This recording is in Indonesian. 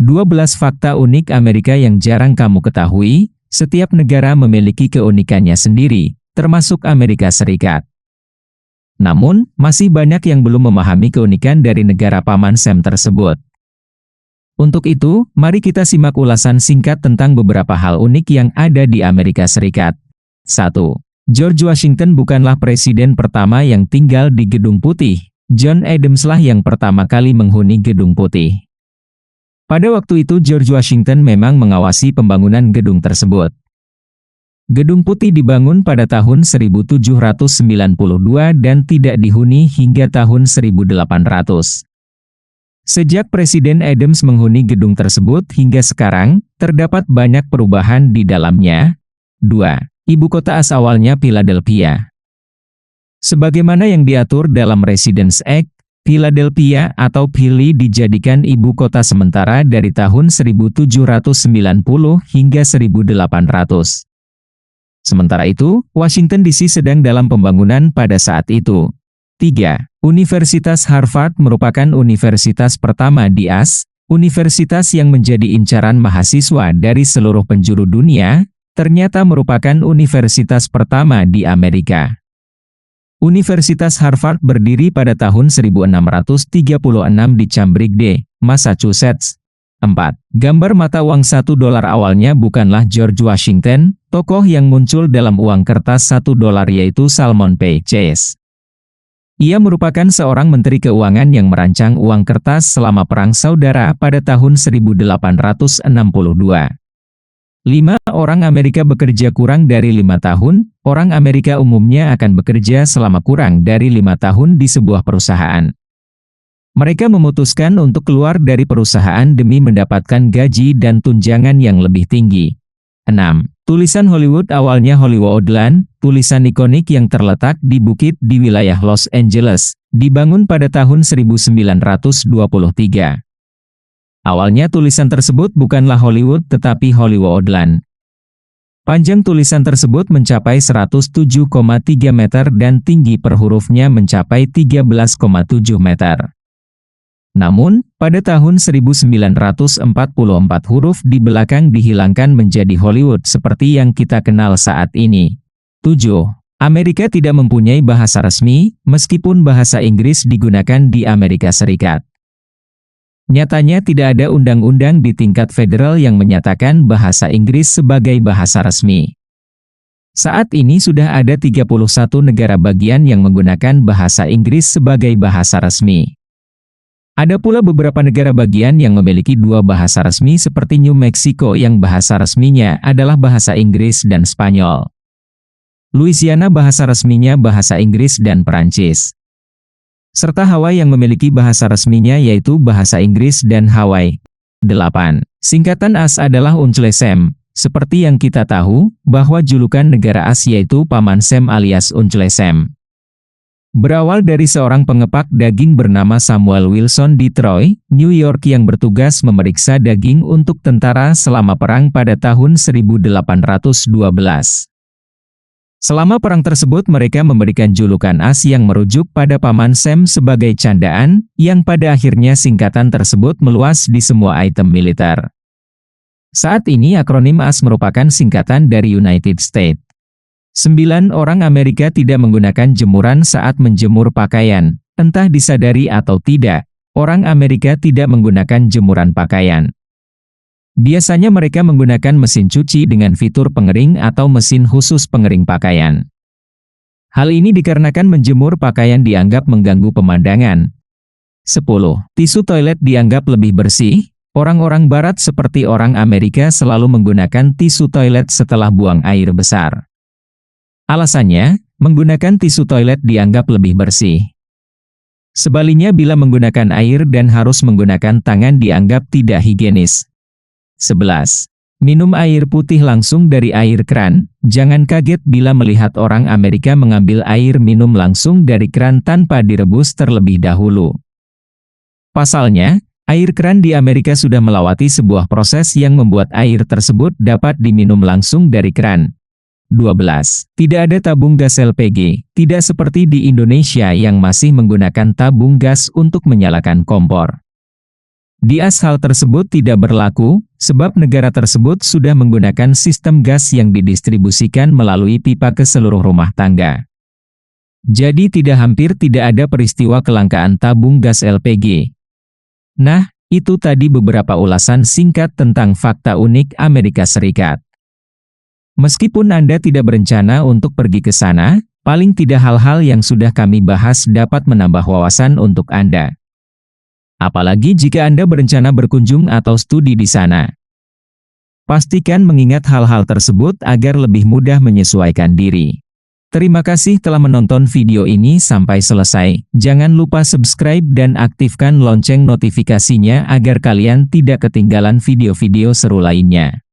12 fakta unik Amerika yang jarang kamu ketahui. Setiap negara memiliki keunikannya sendiri, termasuk Amerika Serikat. Namun, masih banyak yang belum memahami keunikan dari negara Paman Sam tersebut. Untuk itu, mari kita simak ulasan singkat tentang beberapa hal unik yang ada di Amerika Serikat. 1. George Washington bukanlah presiden pertama yang tinggal di Gedung Putih. John Adams lah yang pertama kali menghuni Gedung Putih. Pada waktu itu George Washington memang mengawasi pembangunan gedung tersebut. Gedung Putih dibangun pada tahun 1792 dan tidak dihuni hingga tahun 1800. Sejak Presiden Adams menghuni gedung tersebut hingga sekarang, terdapat banyak perubahan di dalamnya. 2. Ibu kota as awalnya Philadelphia. Sebagaimana yang diatur dalam Residence Act, Philadelphia atau Philly dijadikan ibu kota sementara dari tahun 1790 hingga 1800. Sementara itu, Washington DC sedang dalam pembangunan pada saat itu. 3. Universitas Harvard merupakan universitas pertama di AS, universitas yang menjadi incaran mahasiswa dari seluruh penjuru dunia, ternyata merupakan universitas pertama di Amerika. Universitas Harvard berdiri pada tahun 1636 di Cambridge, Massachusetts. 4. Gambar mata uang $1 awalnya bukanlah George Washington, tokoh yang muncul dalam uang kertas $1 yaitu Salmon P. Chase. Ia merupakan seorang menteri keuangan yang merancang uang kertas selama Perang Saudara pada tahun 1862. 5. Orang Amerika bekerja kurang dari 5 tahun. Orang Amerika umumnya akan bekerja selama kurang dari 5 tahun di sebuah perusahaan. Mereka memutuskan untuk keluar dari perusahaan demi mendapatkan gaji dan tunjangan yang lebih tinggi. 6. Tulisan Hollywood awalnya Hollywoodland, tulisan ikonik yang terletak di bukit di wilayah Los Angeles, dibangun pada tahun 1923. Awalnya tulisan tersebut bukanlah Hollywood tetapi Hollywoodland. Panjang tulisan tersebut mencapai 107,3 meter dan tinggi per hurufnya mencapai 13,7 meter. Namun, pada tahun 1944 huruf di belakang dihilangkan menjadi Hollywood seperti yang kita kenal saat ini. 7. Amerika tidak mempunyai bahasa resmi, meskipun bahasa Inggris digunakan di Amerika Serikat. Nyatanya tidak ada undang-undang di tingkat federal yang menyatakan bahasa Inggris sebagai bahasa resmi. Saat ini sudah ada 31 negara bagian yang menggunakan bahasa Inggris sebagai bahasa resmi. Ada pula beberapa negara bagian yang memiliki 2 bahasa resmi seperti New Mexico yang bahasa resminya adalah bahasa Inggris dan Spanyol. Louisiana bahasa resminya bahasa Inggris dan Perancis. Serta Hawaii yang memiliki bahasa resminya yaitu bahasa Inggris dan Hawaii. 8. Singkatan AS adalah Uncle Sam. Seperti yang kita tahu, bahwa julukan negara AS yaitu Paman Sam alias Uncle Sam. Berawal dari seorang pengepak daging bernama Samuel Wilson di Troy, New York yang bertugas memeriksa daging untuk tentara selama perang pada tahun 1812. Selama perang tersebut mereka memberikan julukan AS yang merujuk pada Paman Sam sebagai candaan, yang pada akhirnya singkatan tersebut meluas di semua item militer. Saat ini akronim AS merupakan singkatan dari United States. 9 orang Amerika tidak menggunakan jemuran saat menjemur pakaian, entah disadari atau tidak, orang Amerika tidak menggunakan jemuran pakaian. Biasanya mereka menggunakan mesin cuci dengan fitur pengering atau mesin khusus pengering pakaian. Hal ini dikarenakan menjemur pakaian dianggap mengganggu pemandangan. 10. Tisu toilet dianggap lebih bersih. Orang-orang barat seperti orang Amerika selalu menggunakan tisu toilet setelah buang air besar. Alasannya, menggunakan tisu toilet dianggap lebih bersih. Sebaliknya bila menggunakan air dan harus menggunakan tangan dianggap tidak higienis. 11. Minum air putih langsung dari air keran. Jangan kaget bila melihat orang Amerika mengambil air minum langsung dari keran tanpa direbus terlebih dahulu. Pasalnya, air keran di Amerika sudah melewati sebuah proses yang membuat air tersebut dapat diminum langsung dari keran. 12. Tidak ada tabung gas LPG, tidak seperti di Indonesia yang masih menggunakan tabung gas untuk menyalakan kompor. Di AS hal tersebut tidak berlaku, sebab negara tersebut sudah menggunakan sistem gas yang didistribusikan melalui pipa ke seluruh rumah tangga. Jadi hampir tidak ada peristiwa kelangkaan tabung gas LPG. Nah, itu tadi beberapa ulasan singkat tentang fakta unik Amerika Serikat. Meskipun Anda tidak berencana untuk pergi ke sana, paling tidak hal-hal yang sudah kami bahas dapat menambah wawasan untuk Anda. Apalagi jika Anda berencana berkunjung atau studi di sana. Pastikan mengingat hal-hal tersebut agar lebih mudah menyesuaikan diri. Terima kasih telah menonton video ini sampai selesai. Jangan lupa subscribe dan aktifkan lonceng notifikasinya agar kalian tidak ketinggalan video-video seru lainnya.